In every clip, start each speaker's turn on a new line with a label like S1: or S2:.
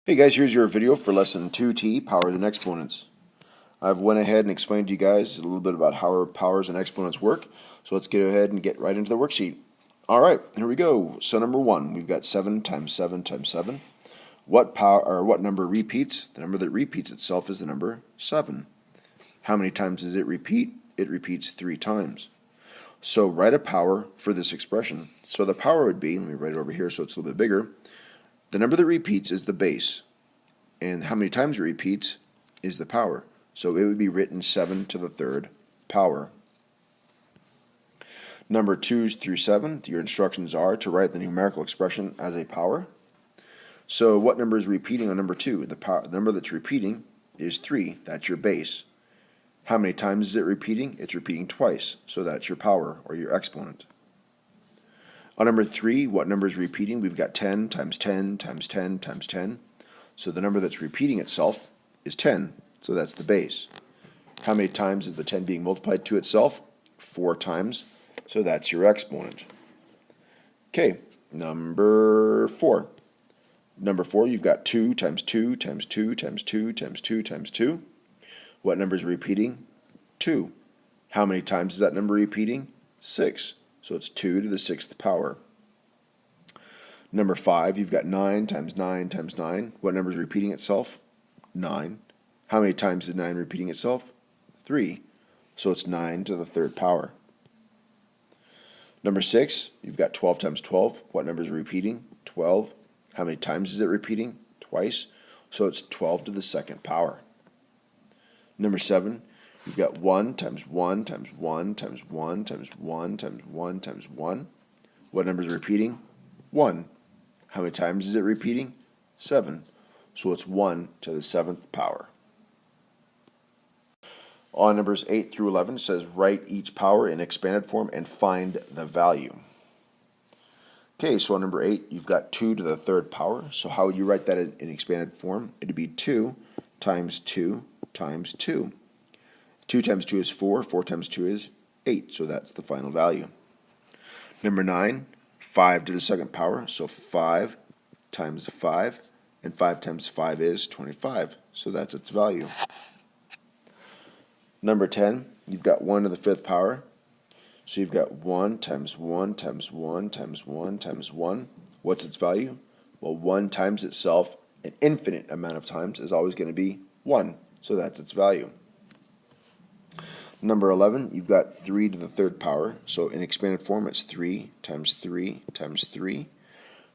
S1: Hey guys, here's your video for lesson 2T, Powers and Exponents. I've went ahead and explained to you guys a little bit about how our powers and exponents work. So let's get ahead and get right into the worksheet. Alright, here we go. So number 1, we've got 7 times 7 times 7. What number repeats? The number that repeats itself is the number 7. How many times does it repeat? It repeats 3 times. So write a power for this expression. So the power would be, let me write it over here so it's a little bit bigger. The number that repeats is the base, and how many times it repeats is the power. So it would be written 7 to the third power. Number 2 through 7, your instructions are to write the numerical expression as a power. So what number is repeating on number 2? The number that's repeating is 3. That's your base. How many times is it repeating? It's repeating twice. So that's your power, or your exponent. On number 3, what number is repeating? We've got 10 times 10 times 10 times 10. So the number that's repeating itself is 10. So that's the base. How many times is the 10 being multiplied to itself? 4 times. So that's your exponent. Okay, number 4. Number 4, you've got 2 times 2 times 2 times 2 times 2 times 2. What number is repeating? 2. How many times is that number repeating? 6. So it's 2 to the 6th power. Number 5, you've got 9 times 9 times 9. What number is repeating itself? 9. How many times is 9 repeating itself? 3. So it's 9 to the 3rd power. Number 6, you've got 12 times 12. What number is repeating? 12. How many times is it repeating? Twice. So it's 12 to the 2nd power. Number 7, you've got 1 times 1 times 1 times 1 times 1 times 1 times 1. What number is repeating? 1. How many times is it repeating? 7. So it's 1 to the 7th power. On numbers 8 through 11, it says write each power in expanded form and find the value. Okay, so on number 8, you've got 2 to the 3rd power. So how would you write that in expanded form? It would be 2 times 2 times 2. 2 times 2 is 4. 4 times 2 is 8. So that's the final value. Number 9, 5 to the 2nd power. So 5 times 5. And 5 times 5 is 25. So that's its value. Number 10, you've got 1 to the 5th power. So you've got 1 times 1 times 1 times 1 times 1. What's its value? Well, 1 times itself an infinite amount of times is always going to be 1. So that's its value. Number 11, you've got 3 to the 3rd power. So in expanded form, it's 3 times 3 times 3.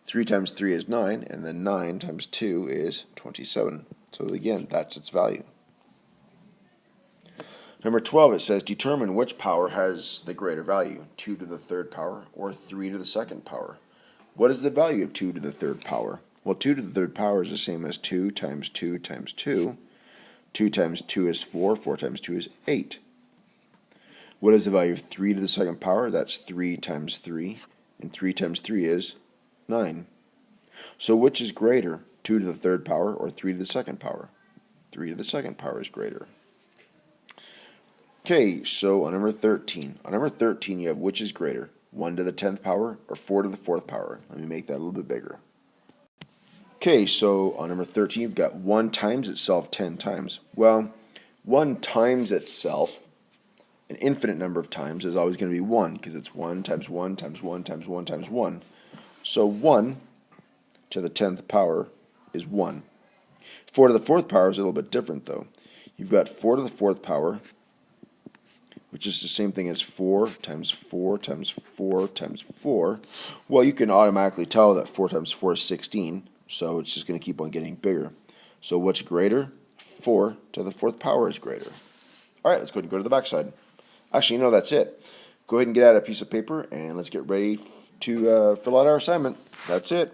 S1: 3 times 3 is 9, and then 9 times 2 is 27. So again, that's its value. Number 12, it says determine which power has the greater value, 2 to the 3rd power or 3 to the 2nd power. What is the value of 2 to the 3rd power? Well, 2 to the 3rd power is the same as 2 times 2 times 2. 2 times 2 is 4. 4 times 2 is 8. What is the value of 3 to the 2nd power? That's 3 times 3. And 3 times 3 is 9. So which is greater, 2 to the 3rd power or 3 to the 2nd power? 3 to the 2nd power is greater. Okay, so on number 13. On number 13, you have which is greater, 1 to the 10th power or 4 to the 4th power? Let me make that a little bit bigger. Okay, so on number 13, you've got 1 times itself 10 times. Well, 1 times itself, an infinite number of times, is always going to be 1, because it's 1 times 1 times 1 times 1 times 1. So 1 to the 10th power is 1. 4 to the 4th power is a little bit different, though. You've got 4 to the 4th power, which is the same thing as 4 times 4 times 4 times 4. Well, you can automatically tell that 4 times 4 is 16. So it's just going to keep on getting bigger. So what's greater? 4 to the 4th power is greater. All right, let's go ahead and go to the back side. Actually, no, that's it. Go ahead and get out a piece of paper, and let's get ready to fill out our assignment. That's it.